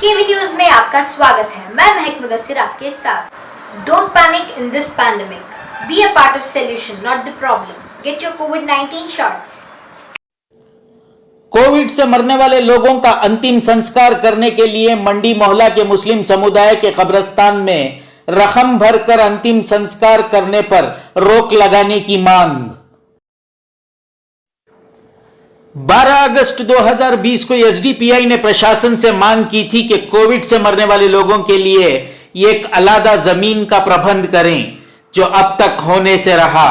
केवी news में आपका स्वागत है। मैं महक मुदस्सिर आपके साथ। Don't panic in this pandemic, be a part of solution not the problem. Get your covid shots. Covid से मरने वाले लोगों का अंतिम संस्कार करने के लिए मंडी मोहल्ला के मुस्लिम समुदाय के कब्रिस्तान में रकम भरकर अंतिम संस्कार करने पर रोक लगाने की मांग। 12 अगस्त 2020 को एसडीपीआई ने प्रशासन से मांग की थी कि कोविड से मरने वाले लोगों के लिए एक अलग जमीन का प्रबंध करें, जो अब तक होने से रहा।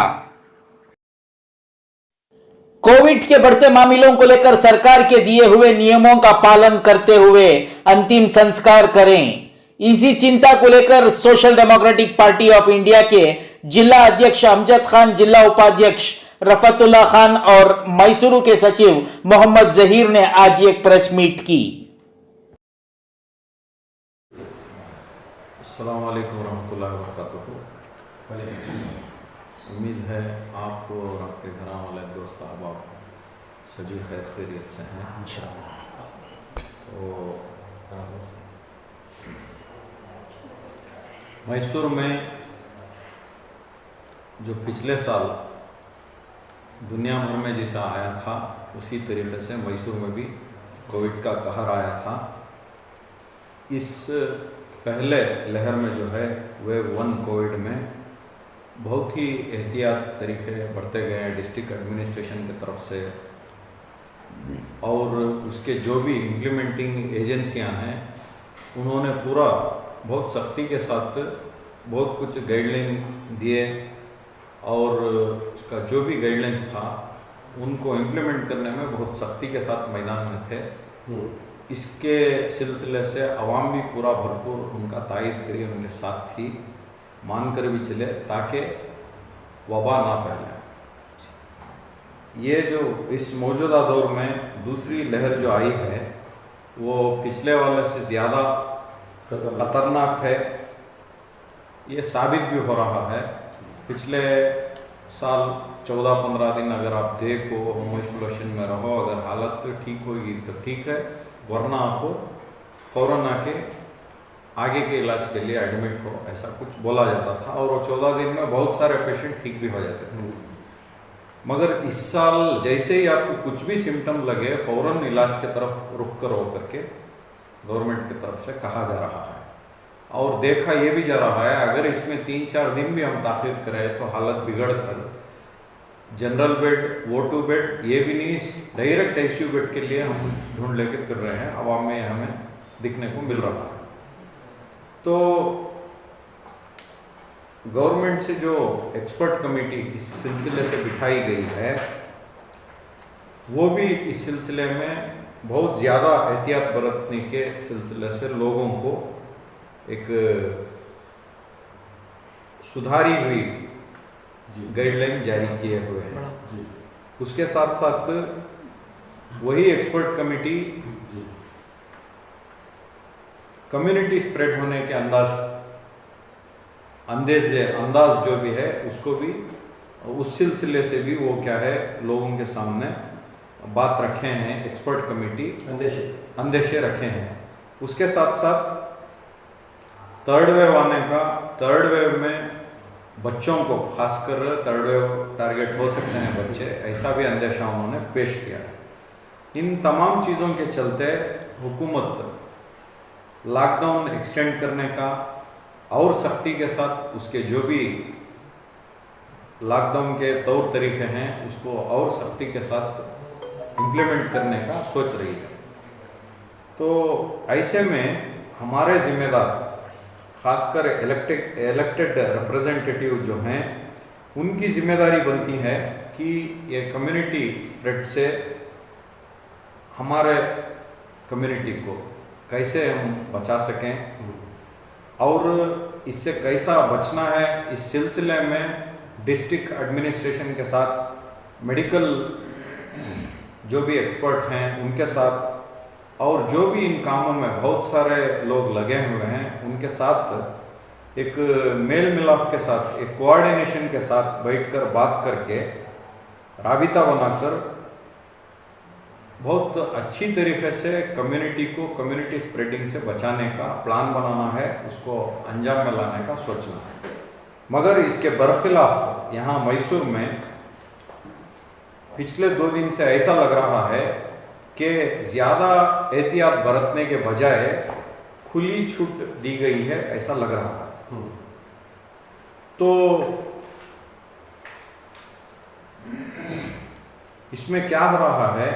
कोविड के बढ़ते मामलों को लेकर सरकार के दिए हुए नियमों का पालन करते हुए अंतिम संस्कार करें। इसी चिंता को लेकर social democratic party of India के जिला अध्यक्ष अमजद खान, जिला उपाध्यक्ष रफतुल्ला खान और मैसूरू के सचिव मोहम्मद जहीर ने आज एक प्रेस मीट की। अस्सलाम वालेकुम रहमतुल्लाहि व बरकातुहू। उम्मीद है आपको और आपके घर वाले दोस्त अहबाब सभी खैर खैरियत से हैं इंशाअल्लाह। तो मैसूर में जो पिछले साल दुनिया भर में जैसा आया था, उसी तरीके से मैसूर में भी कोविड का कहर आया था। इस पहले लहर में जो है वेव 1 कोविड में बहुत ही एहतियात तरीके बरते गए हैं डिस्ट्रिक्ट एडमिनिस्ट्रेशन की तरफ से, और उसके जो भी इम्प्लीमेंटिंग एजेंसियां हैं उन्होंने पूरा बहुत सख्ती के साथ बहुत कुछ गाइडलाइन दिए, और उसका जो भी गाइडलाइंस था उनको इम्प्लीमेंट करने में बहुत सख्ती के साथ मैदान में थे। इसके सिलसिले से अवाम भी पूरा भरपूर उनका तायद करिए, उनके साथ थी, मान कर भी चले ताकि वबा ना फैले। ये जो इस मौजूदा दौर में दूसरी लहर जो आई है वो पिछले वाले से ज़्यादा खतरनाक है, ये साबित भी हो रहा है। पिछले साल 14-15 दिन अगर आप देखो, होम आइसोलेशन में रहो, अगर हालत ठीक होगी तो ठीक है, वरना आपको फ़ौरन आके आगे के इलाज के लिए एडमिट हो, ऐसा कुछ बोला जाता था। और वो 14 दिन में बहुत सारे पेशेंट ठीक भी हो जाते थे। मगर इस साल जैसे ही आपको कुछ भी सिम्टम लगे, फ़ौरन इलाज की तरफ रुख करो करके गवर्नमेंट की तरफ से कहा जा रहा है। और देखा ये भी जा रहा है अगर इसमें 3-4 दिन भी हम ताख़ीर करें तो हालत बिगड़ कर जनरल बेड, O2 बेड, ये भी नहीं, डायरेक्ट ICU बेड के लिए हम ढूंढ लेके फिर रहे हैं, अवाम में हमें दिखने को मिल रहा है। तो गवर्नमेंट से जो एक्सपर्ट कमेटी इस सिलसिले से बिठाई गई है, वो भी इस सिलसिले में बहुत ज़्यादा एहतियात बरतने के सिलसिले से लोगों को एक सुधारी हुई गाइडलाइन जारी किए हुए हैं। उसके साथ साथ वही एक्सपर्ट कमेटी कम्युनिटी स्प्रेड होने के अंदाज जो भी है उसको भी उस सिलसिले से भी वो क्या है लोगों के सामने बात रखे हैं, एक्सपर्ट कमेटी अंदेशे रखे हैं। उसके साथ साथ थर्ड वेव आने का, थर्ड वेव में बच्चों को, खासकर थर्ड वेव टारगेट हो सकते हैं बच्चे, ऐसा भी अंदेशा उन्होंने पेश किया है। इन तमाम चीज़ों के चलते हुकूमत लॉकडाउन एक्सटेंड करने का और सख्ती के साथ उसके जो भी लॉकडाउन के तौर तरीके हैं उसको और सख्ती के साथ इम्प्लीमेंट करने का सोच रही है। तो ऐसे में हमारे जिम्मेदार, खासकर इलेक्टेड रिप्रेजेंटेटिव जो हैं, उनकी जिम्मेदारी बनती है कि ये कम्युनिटी स्प्रेड से हमारे कम्युनिटी को कैसे हम बचा सकें और इससे कैसा बचना है। इस सिलसिले में डिस्ट्रिक्ट एडमिनिस्ट्रेशन के साथ, मेडिकल जो भी एक्सपर्ट हैं उनके साथ, और जो भी इन कामों में बहुत सारे लोग लगे हुए हैं उनके साथ एक मेल मिलाप के साथ, एक कोऑर्डिनेशन के साथ बैठकर बात करके, राबिता बनाकर बहुत अच्छी तरीके से कम्युनिटी को कम्युनिटी स्प्रेडिंग से बचाने का प्लान बनाना है, उसको अंजाम में लाने का सोचना है। मगर इसके बरखिलाफ यहाँ मैसूर में पिछले 2 दिन से ऐसा लग रहा है कि ज़्यादा एहतियात बरतने के बजाय खुली छूट दी गई है, ऐसा लग रहा है। तो इसमें क्या हो रहा है,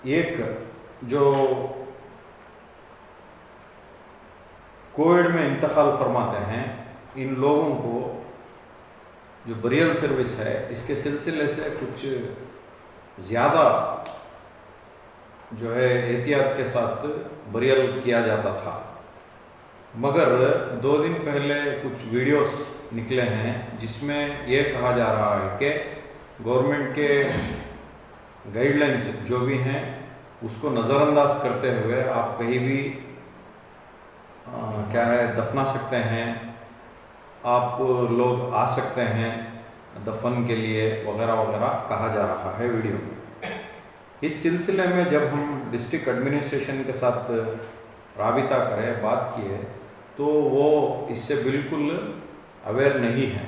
एक जो कोविड में इंतकाल फरमाते हैं, इन लोगों को जो बरियल सर्विस है इसके सिलसिले से कुछ ज़्यादा जो है एहतियात के साथ बरियल किया जाता था। मगर 2 दिन पहले कुछ वीडियोस निकले हैं जिसमें यह कहा जा रहा है कि गवर्नमेंट के गाइडलाइंस जो भी हैं उसको नज़रअंदाज करते हुए आप कहीं भी क्या है दफना सकते हैं, आप लोग आ सकते हैं दफन के लिए वगैरह वगैरह कहा जा रहा है वीडियो में। इस सिलसिले में जब हम डिस्ट्रिक्ट एडमिनिस्ट्रेशन के साथ राबिता करें, बात किए, तो वो इससे बिल्कुल अवेयर नहीं है।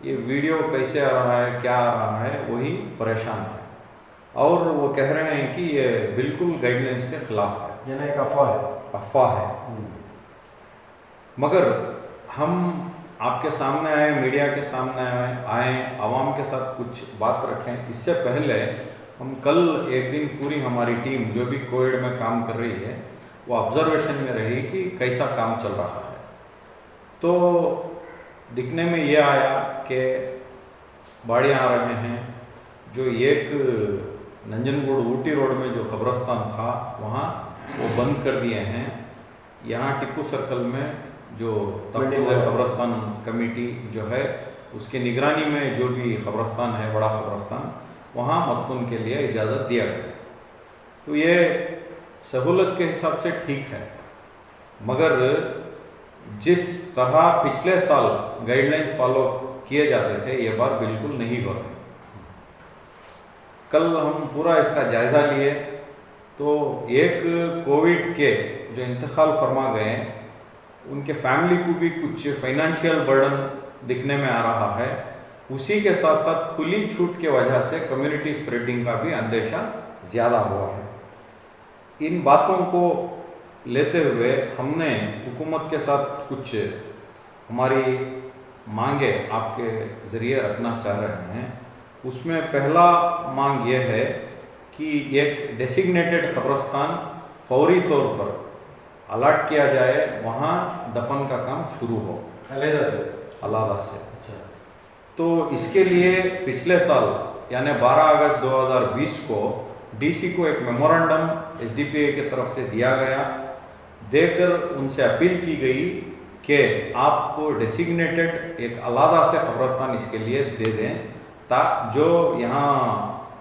ये वीडियो कैसे आ रहा है, क्या आ रहा है, वही परेशान है। और वो कह रहे हैं कि ये बिल्कुल गाइडलाइंस के खिलाफ है, यानी एक अफवाह है। मगर हम आपके सामने आए, मीडिया के सामने आए, आवाम के साथ कुछ बात रखें। इससे पहले हम कल एक दिन पूरी हमारी टीम जो भी कोविड में काम कर रही है वो ऑब्जर्वेशन में रही कि कैसा काम चल रहा है। तो दिखने में ये आया कि बाढ़ आ रहे हैं। जो एक नंजनगुड़ ऊटी रोड में जो कब्रस्तान था वहाँ वो बंद कर दिए हैं। यहाँ टिप्पू सर्कल में जो तहफ़्फ़ुज़ कब्रस्तान कमेटी जो है उसकी निगरानी में जो भी कब्रस्तान है, बड़ा कब्रस्तान, वहाँ मदफून के लिए इजाज़त दिया गया। तो ये सहूलत के हिसाब से ठीक है, मगर जिस तरह पिछले साल गाइडलाइंस फॉलो किए जाते थे ये बार बिल्कुल नहीं हो रहे। कल हम पूरा इसका जायज़ा लिए तो एक कोविड के जो इंतकाल फरमा गए उनके फैमिली को भी कुछ फाइनेंशियल बर्डन दिखने में आ रहा है। उसी के साथ साथ खुली छूट के वजह से कम्युनिटी स्प्रेडिंग का भी अंदेशा ज़्यादा हुआ है। इन बातों को लेते हुए हमने हुकूमत के साथ कुछ हमारी मांगे आपके ज़रिए रखना चाह रहे हैं। उसमें पहला मांग यह है कि एक डेसिग्नेटेड कब्रस्तान फौरी तौर पर अलर्ट किया जाए, वहाँ दफन का काम शुरू हो अलहदा से। अच्छा। तो इसके लिए पिछले साल यानी 12 अगस्त 2020 को डीसी को एक मेमोरेंडम एसडीपीए की तरफ से दिया गया, देकर उनसे अपील की गई कि आप डेसिग्नेटेड एक अलहदा से कब्रस्तान इसके लिए दे दें, जो यहाँ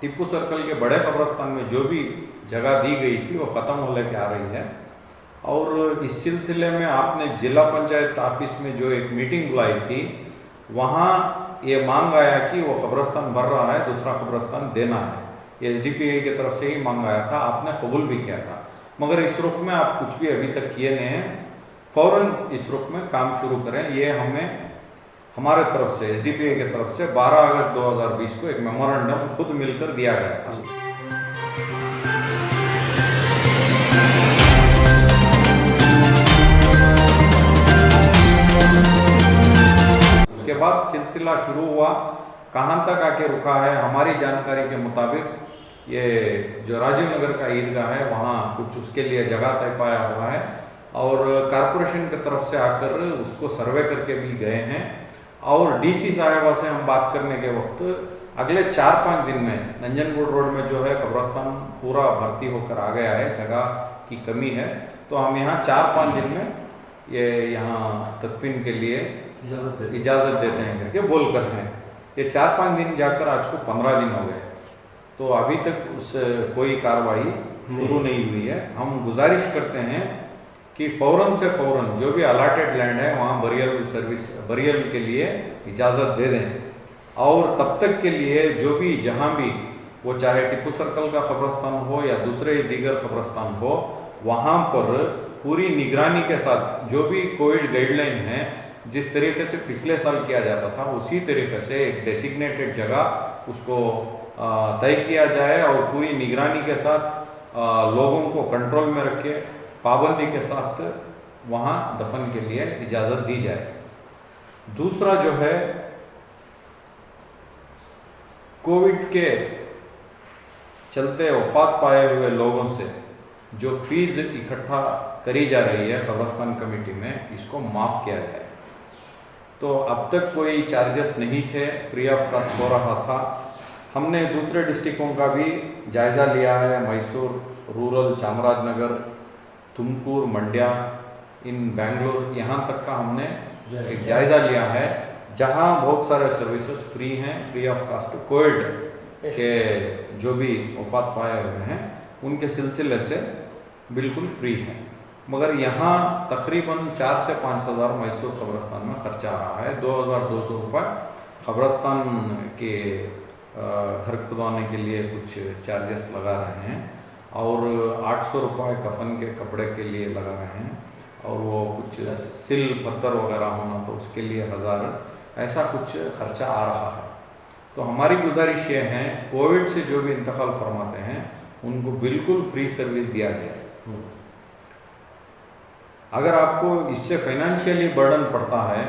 टिप्पू सर्कल के बड़े कब्रस्तान में जो भी जगह दी गई थी वो ख़त्म होने के आ रही है। और इस सिलसिले में आपने जिला पंचायत ऑफिस में जो एक मीटिंग बुलाई थी, वहाँ ये मांग आया कि वो कब्रस्तान भर रहा है, दूसरा कब्रस्तान देना है। ये एसडीपीए की तरफ से ही मांग आया था, आपने कबूल भी किया था। मगर इस रुख में आप कुछ भी अभी तक किए नहीं हैं। फ़ौरन इस रुख में काम शुरू करें। ये हमें हमारे तरफ से एसडीपीए की तरफ से 12 अगस्त 2020 को एक मेमोरेंडम खुद मिलकर दिया गया था। उसके बाद सिलसिला शुरू हुआ, कहाँ तक आके रुका है हमारी जानकारी के मुताबिक ये जो राजीव नगर का ईदगाह है वहाँ कुछ उसके लिए जगह तय पाया हुआ है और कारपोरेशन की तरफ से आकर उसको सर्वे करके भी गए हैं। और डीसी साहिबा से हम बात करने के वक्त अगले 4-5 दिन में नंजनगुड़ रोड में जो है कब्रस्तान पूरा भर्ती होकर आ गया है, जगह की कमी है, तो हम यहाँ 4-5 दिन में ये यहाँ तदफीन के लिए इजाज़त देते हैं करके बोल कर हैं। ये 4-5 दिन जाकर आज को 15 दिन हो गए, तो अभी तक उस कोई कार्रवाई शुरू नहीं हुई है। हम गुजारिश करते हैं कि फ़ौरन से फ़ौरन जो भी अलाटेड लैंड है वहाँ बरियल के लिए इजाज़त दे दें और तब तक के लिए जो भी जहाँ भी वो चाहे टिप्पू सर्कल का कब्रस्तान हो या दूसरे दीगर कब्रस्तान हो, वहाँ पर पूरी निगरानी के साथ जो भी कोविड गाइडलाइन है, जिस तरीके से पिछले साल किया जाता था उसी तरीके से एक डेसिग्नेटेड जगह उसको तय किया जाए और पूरी निगरानी के साथ लोगों को कंट्रोल में रख के पाबंदी के साथ वहाँ दफन के लिए इजाज़त दी जाए। दूसरा जो है, कोविड के चलते वफात पाए हुए लोगों से जो फीस इकट्ठा करी जा रही है कब्रस्तान कमेटी में, इसको माफ़ किया जाए। तो अब तक कोई चार्जेस नहीं थे, फ्री ऑफ कॉस्ट हो रहा था। हमने दूसरे डिस्ट्रिक्टों का भी जायज़ा लिया है, मैसूर रूरल, चामराजनगर, तुमकुर, मंड्या, इन बेंगलोर, यहाँ तक का हमने एक जायज़ा लिया है, जहाँ बहुत सारे सर्विसेज फ्री हैं, फ्री ऑफ कास्ट। कोविड के जो भी वफात पाए हुए हैं उनके सिलसिले से बिल्कुल फ्री है। मगर यहाँ तकरीबन 4 से 5 हज़ार मैसूर कब्रस्तान में खर्चा आ रहा है। 2200 रुपये कब्रस्तान के घर खुदवाने के लिए कुछ चार्जेस लगा रहे हैं और 800 रुपये कफन के कपड़े के लिए लगा रहे हैं और वो कुछ सिल पत्थर वगैरह होना तो उसके लिए 1000, ऐसा कुछ खर्चा आ रहा है। तो हमारी गुजारिश ये है, कोविड से जो भी इंतकाल फरमाते हैं उनको बिल्कुल फ्री सर्विस दिया जाए। अगर आपको इससे फाइनेंशियली बर्डन पड़ता है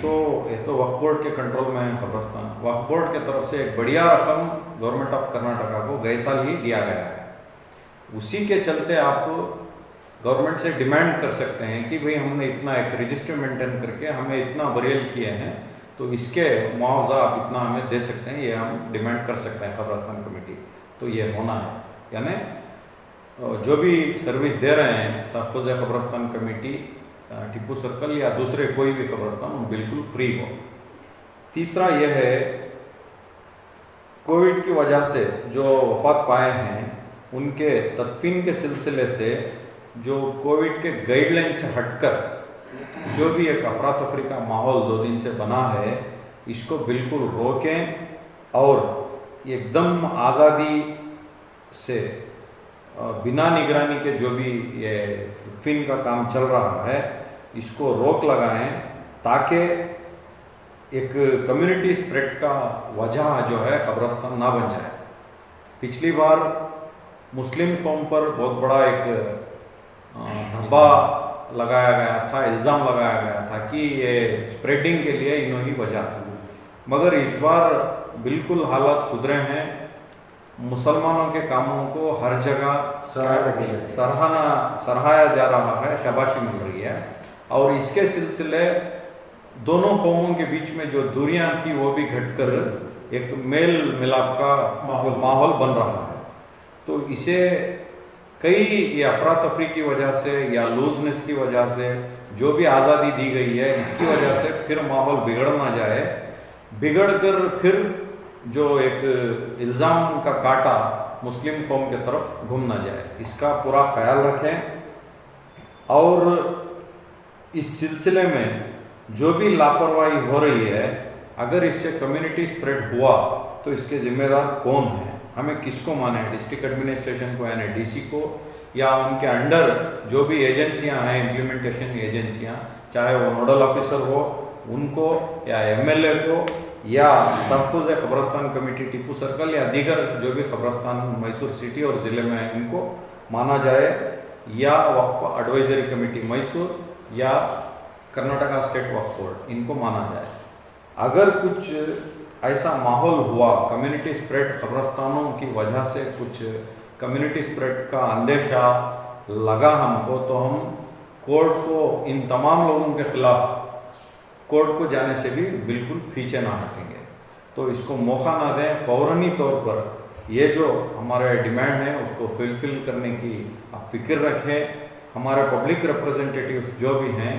तो ये तो वक्फ बोर्ड के कंट्रोल में है कब्रस्तान। वक्फ बोर्ड के तरफ से एक बढ़िया रकम गवर्नमेंट ऑफ कर्नाटका को गए साल ही दिया गया है। उसी के चलते आप गवर्नमेंट से डिमांड कर सकते हैं कि भाई हमने इतना एक रजिस्टर मेंटेन करके हमें इतना बरियल किए हैं, तो इसके मुआवजा आप इतना हमें दे सकते हैं, ये हम डिमांड कर सकते हैं कब्रस्तान कमेटी। तो ये होना है, यानी जो भी सर्विस दे रहे हैं तहफ़्फ़ुज़ कब्रस्तान कमेटी, टिप्पू सर्कल या दूसरे कोई भी कब्रस्तान, बिल्कुल फ्री हो। तीसरा यह है, कोविड की वजह से जो वफात पाए हैं उनके तदफीन के सिलसिले से जो कोविड के गाइडलाइन से हटकर जो भी एक अफरा तफरी का माहौल 2 दिन से बना है, इसको बिल्कुल रोकें और एकदम आज़ादी से बिना निगरानी के जो भी ये तदफीन का काम चल रहा है इसको रोक लगाएं, ताकि एक कम्युनिटी स्प्रेड का वजह जो है कब्रस्तान ना बन जाए। पिछली बार मुस्लिम कौम पर बहुत बड़ा एक धब्बा लगाया गया था, इल्ज़ाम लगाया गया था कि ये स्प्रेडिंग के लिए इन्हों ही वजह, मगर इस बार बिल्कुल हालात सुधरे हैं। मुसलमानों के कामों को हर जगह सराहाया जा रहा है, शाबाशी मिल रही है और इसके सिलसिले दोनों कौमों के बीच में जो दूरियां थी वो भी घटकर एक मेल मिलाप का माहौल बन रहा है। तो इसे कई ये अफरा तफरी की वजह से या लूजनेस की वजह से जो भी आज़ादी दी गई है, इसकी वजह से फिर माहौल बिगड़ ना जाए, बिगड़ कर फिर जो एक इल्ज़ाम का कांटा मुस्लिम कौम के तरफ घूम ना जाए, इसका पूरा ख्याल रखें। और इस सिलसिले में जो भी लापरवाही हो रही है, अगर इससे कम्युनिटी स्प्रेड हुआ तो इसके ज़िम्मेदार कौन है, हमें किसको माने, डिस्ट्रिक्ट एडमिनिस्ट्रेशन को यानी डीसी को, या उनके अंडर जो भी एजेंसियां हैं, इम्प्लीमेंटेशन एजेंसियां, चाहे वो नोडल ऑफिसर हो उनको, या एमएलए को, या तहफ़्फ़ुज़ कब्रस्तान कमेटी टिप्पू सर्कल या दीगर जो भी कब्रस्तान मैसूर सिटी और ज़िले में हैं इनको माना जाए, या वक्फ एडवाइजरी कमेटी मैसूर या कर्नाटका स्टेट वक्फ बोर्ड, इनको माना जाए। अगर कुछ ऐसा माहौल हुआ, कम्युनिटी स्प्रेड कब्रस्तानों की वजह से कुछ कम्युनिटी स्प्रेड का अंदेशा लगा हमको, तो हम कोर्ट को, इन तमाम लोगों के खिलाफ कोर्ट को जाने से भी बिल्कुल पीछे ना हटेंगे। तो इसको मौका ना दें, फ़ौरनी तौर पर ये जो हमारे डिमांड है उसको फुलफिल करने की आप फिक्र रखें। हमारे पब्लिक रिप्रेजेंटेटिव्स जो भी हैं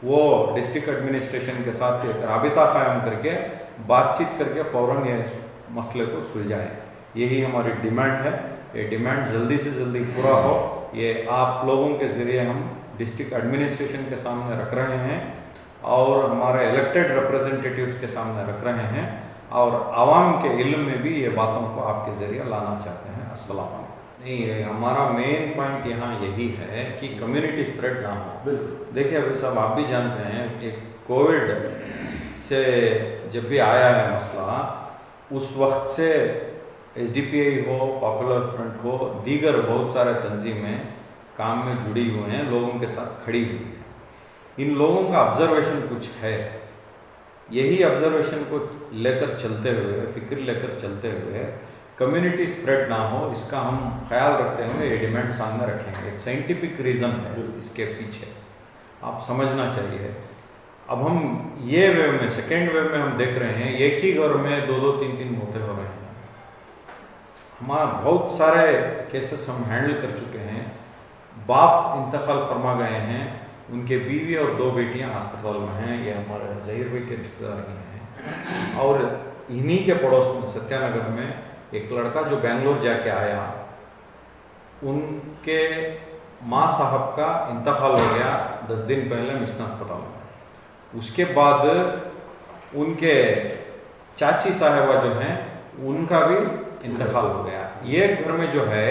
वो डिस्ट्रिक्ट एडमिनिस्ट्रेशन के साथ एक राबिता कायम करके बातचीत करके फ़ौरन ये मसले को सुलझाएं। यही हमारी डिमांड है। ये डिमांड जल्दी से जल्दी पूरा हो, ये आप लोगों के ज़रिए हम डिस्ट्रिक्ट एडमिनिस्ट्रेशन के सामने रख रहे हैं और हमारे इलेक्टेड रिप्रेजेंटेटिव्स के सामने रख रहे हैं। और आवाम के इल्म में भी ये बातों को आपके ज़रिए लाना चाहते हैं। अस्सलाम वालेकुम। नहीं, ये हमारा मेन पॉइंट यहाँ यही है कि कम्युनिटी स्प्रेड ना हो। देखिए अभी साहब आप भी जानते हैं कि कोविड से जब भी आया है मसला, उस वक्त से SDPI हो, पॉपुलर फ्रंट हो, दीगर बहुत सारे तंजीमें काम में जुड़ी हुए हैं, लोगों के साथ खड़ी हुई है। इन लोगों का ऑब्जर्वेशन कुछ है, यही ऑब्जर्वेशन को लेकर चलते हुए, फिक्र लेकर चलते हुए कम्युनिटी स्प्रेड ना हो, इसका हम ख्याल रखते हुए ये डिमांड सामने रखेंगे। एक साइंटिफिक रीज़न है इसके पीछे, आप समझना चाहिए। अब हम ये वेव में, सेकेंड वेव में हम देख रहे हैं एक ही घर में 2-2, 3-3 मौतें हो रही हैं। हमारा बहुत सारे केसेस हम हैंडल कर चुके हैं। बाप इंतकाल फरमा गए हैं, उनके बीवी और 2 बेटियां अस्पताल में हैं, ये हमारे ज़हीर भाई के रिश्तेदार ही हैं। और इन्हीं के पड़ोस में सत्यानगर में एक लड़का जो बेंगलोर जाके आया, उनके माँ साहब का इंतकाल हो गया 10 दिन पहले मिशन अस्पताल में। उसके बाद उनके चाची साहिबा जो हैं उनका भी इंतकाल हो गया। ये घर में जो है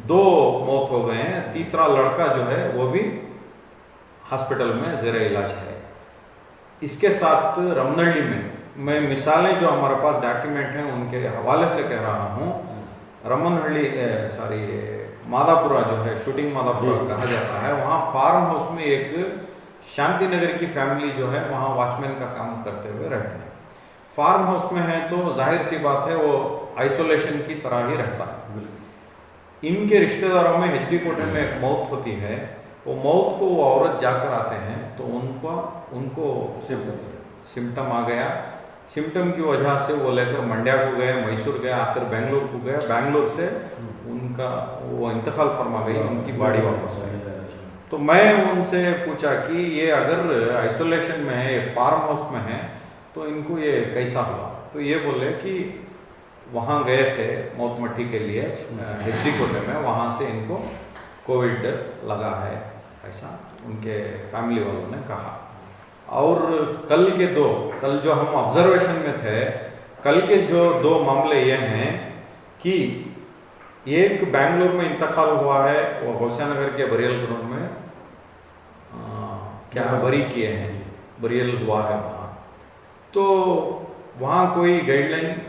2 मौत हो गए हैं, तीसरा लड़का जो है वो भी हॉस्पिटल में ज़ेर इलाज है। इसके साथ रमनहल्ली में मैं मिसालें जो हमारे पास डॉक्यूमेंट हैं उनके हवाले से कह रहा हूँ। रमनहल्ली मादापुरा जो है, शूटिंग मादापुरा कहा जाता है, वहाँ फार्म हाउस में एक शांति नगर की फैमिली जो है वहाँ वॉचमैन का काम करते हुए रहते हैं। फार्म हाउस में है तो जाहिर सी बात है वो आइसोलेशन की तरह ही रहता है। इनके रिश्तेदारों में HD कोटे में एक मौत होती है, वो मौत को वो औरत जाकर आते हैं तो उनको सिम्टम आ गया। सिम्टम की वजह से वो लेकर मंड्या को गए, मैसूर गए, आखिर बेंगलोर को गए। बेंगलोर से उनका वो इंतकाल फरमा गई, उनकी बॉडी वापस आई। तो मैं उनसे पूछा कि ये अगर आइसोलेशन में है, एक फार्म हाउस में है, तो इनको ये कैसा हुआ? तो ये बोले कि वहाँ गए थे मौत मट्टी के लिए HD कोटे में, वहाँ से इनको कोविड लगा है, ऐसा उनके फैमिली वालों ने कहा। और कल जो हम ऑब्जर्वेशन में थे, कल के जो 2 मामले ये हैं कि एक बेंगलोर में इंतकाल हुआ है, वो होशियानगर के बरियल ग्राउंड में क्या बरी किए हैं, बरियल हुआ है वहाँ। तो वहाँ कोई गाइडलाइन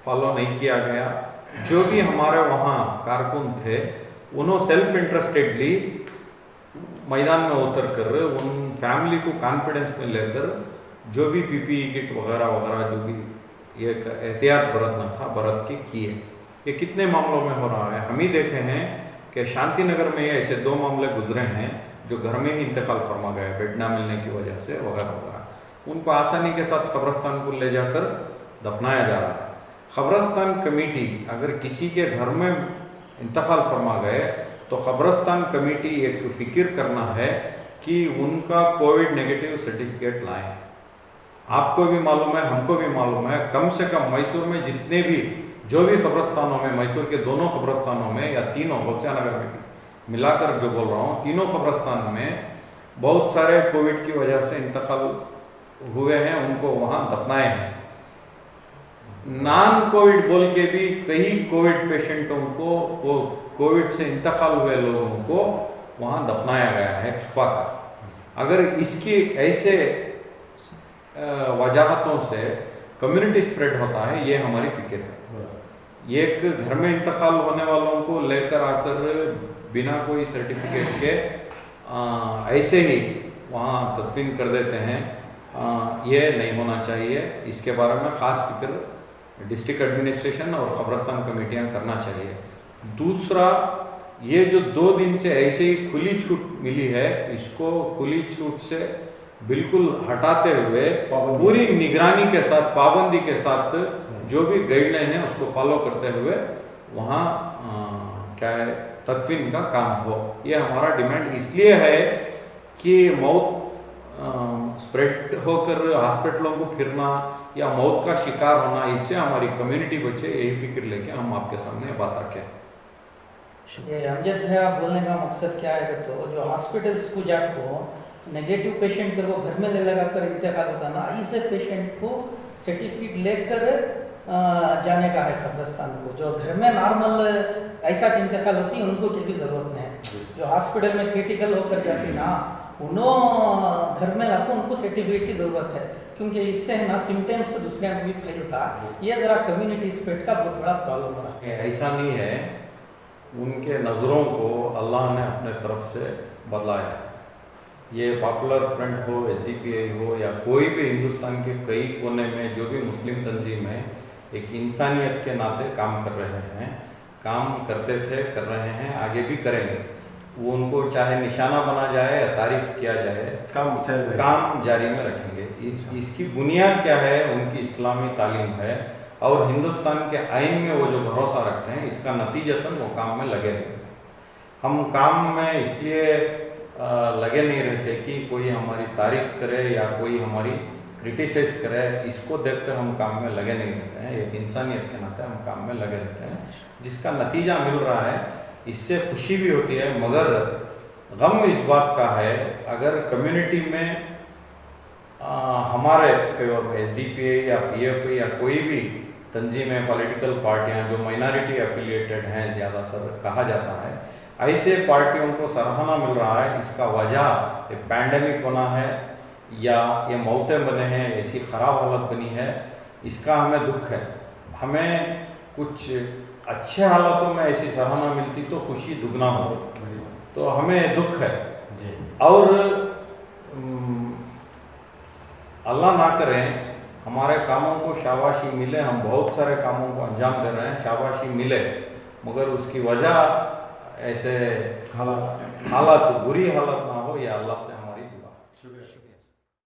फॉलो नहीं किया गया। जो भी हमारे वहाँ कारकुन थे उन्होंने सेल्फ इंटरेस्टेडली मैदान में उतर कर उन फैमिली को कॉन्फिडेंस में लेकर जो भी PPE किट वगैरह वगैरह जो भी ये एहतियात बरतना था बरत के किए। ये कितने मामलों में हो रहा है? हम ही देखे हैं कि शांति नगर में ऐसे 2 मामले गुजरे हैं जो घर में ही इंतकाल फरमा गए बेड ना मिलने की वजह से वगैरह वगैरह। उनको आसानी के साथ कब्रस्तान को ले जाकर दफनाया जा रहा है। कब्रस्तान कमेटी अगर किसी के घर में इंतकाल फरमा गए तो कब्रस्तान कमेटी एक फिक्र करना है कि उनका कोविड नेगेटिव सर्टिफिकेट लाएं। आपको भी मालूम है, हमको भी मालूम है, कम से कम मैसूर में जितने भी जो भी कब्रस्तानों में, मैसूर के दोनों कब्रस्तानों में या तीनों, होशियानगर में भी मिलाकर जो बोल रहा हूँ, तीनों कब्रस्तान में बहुत सारे कोविड की वजह से इंतकाल हुए हैं, उनको वहाँ दफनाए हैं। नॉन कोविड बोल के भी कई कोविड पेशेंटों को कोविड से इंतकाल हुए लोगों को वहाँ दफनाया गया है छुपा कर। अगर इसकी ऐसे वजाहतों से कम्युनिटी स्प्रेड होता है, ये हमारी फिक्र है। एक घर में इंतकाल होने वालों को लेकर आकर बिना कोई सर्टिफिकेट के ऐसे ही वहाँ तदफीन कर देते हैं, ये नहीं होना चाहिए। इसके बारे में ख़ास फिक्र डिस्ट्रिक्ट एडमिनिस्ट्रेशन और कब्रस्तान कमेटियाँ करना चाहिए। दूसरा, ये जो 2 दिन से ऐसे ही खुली छूट मिली है, इसको खुली छूट से बिल्कुल हटाते हुए पूरी निगरानी के साथ, पाबंदी के साथ जो भी गाइडलाइन है उसको फॉलो करते हुए वहाँ क्या है तदफीन का काम हो। ये हमारा डिमांड इसलिए है कि मौत स्प्रेड होकर हॉस्पिटलों को फिरना या मौत का शिकार होना, इससे हमारी कम्युनिटी बचे, यही फिक्र लेके हम आपके सामने बात रखें। ये अमजद भाई, आप बोलने का मकसद क्या है? तो जो हॉस्पिटल्स को जाको नेगेटिव पेशेंट कर वो घर में ले लगा कर इंतकाल होता ना, ऐसे पेशेंट को सर्टिफिकेट लेकर जाने का है कब्रिस्तान को। जो घर में नॉर्मल ऐसा इंतकाल होती है उनको की भी ज़रूरत नहीं है। जो हॉस्पिटल में क्रिटिकल होकर जाती ना, उन्हों घर में लाकर उनको सर्टिफिकेट की ज़रूरत है, क्योंकि इससे है ना सिम्टम्स दूसरे को भी फैलता। ये ज़रा कम्युनिटी स्प्रेड का बहुत बड़ा प्रॉब्लम हो रहा है। ऐसा नहीं है, उनके नज़रों को अल्लाह ने अपने तरफ से बदलाया है। ये पॉपुलर फ्रंट हो, SDPI हो, या कोई भी हिंदुस्तान के कई कोने में जो भी मुस्लिम तंजीम है, एक इंसानियत के नाते काम कर रहे हैं, काम करते थे, कर रहे हैं, आगे भी करेंगे। वो उनको चाहे निशाना बना जाए या तारीफ किया जाए, काम जारी में रखेंगे। इसकी बुनियाद क्या है? उनकी इस्लामी तालीम है और हिंदुस्तान के आइन में वो जो भरोसा रखते हैं, इसका नतीजतन वो काम में लगे रहते। हम काम में इसलिए लगे नहीं रहते कि कोई हमारी तारीफ करे या कोई हमारी क्रिटिसाइज करे, इसको देखकर हम काम में लगे नहीं रहते हैं। एक इंसानियत के नाते हम काम में लगे रहते हैं, जिसका नतीजा मिल रहा है। इससे खुशी भी होती है, मगर गम इस बात का है, अगर कम्युनिटी में हमारे फेवर में SDPI या PFI या कोई भी तंजीमें, पॉलिटिकल पार्टियां जो माइनॉरिटी एफिलिएटेड हैं, ज़्यादातर कहा जाता है, ऐसे पार्टियों को सराहना मिल रहा है। इसका वजह ये पैंडेमिक होना है या ये मौतें बने हैं, ऐसी ख़राब हालत बनी है, इसका हमें दुख है। हमें कुछ अच्छे हालातों में ऐसी सराहना मिलती तो खुशी दुगना होती, तो हमें दुख है। और अल्लाह ना करें हमारे कामों को शाबाशी मिले, हम बहुत सारे कामों को अंजाम दे रहे हैं, शाबाशी मिले, मगर उसकी वजह ऐसे हालात बुरी हालत ना हो, या अल्लाह से हमारी दुआ। शुक्रिया।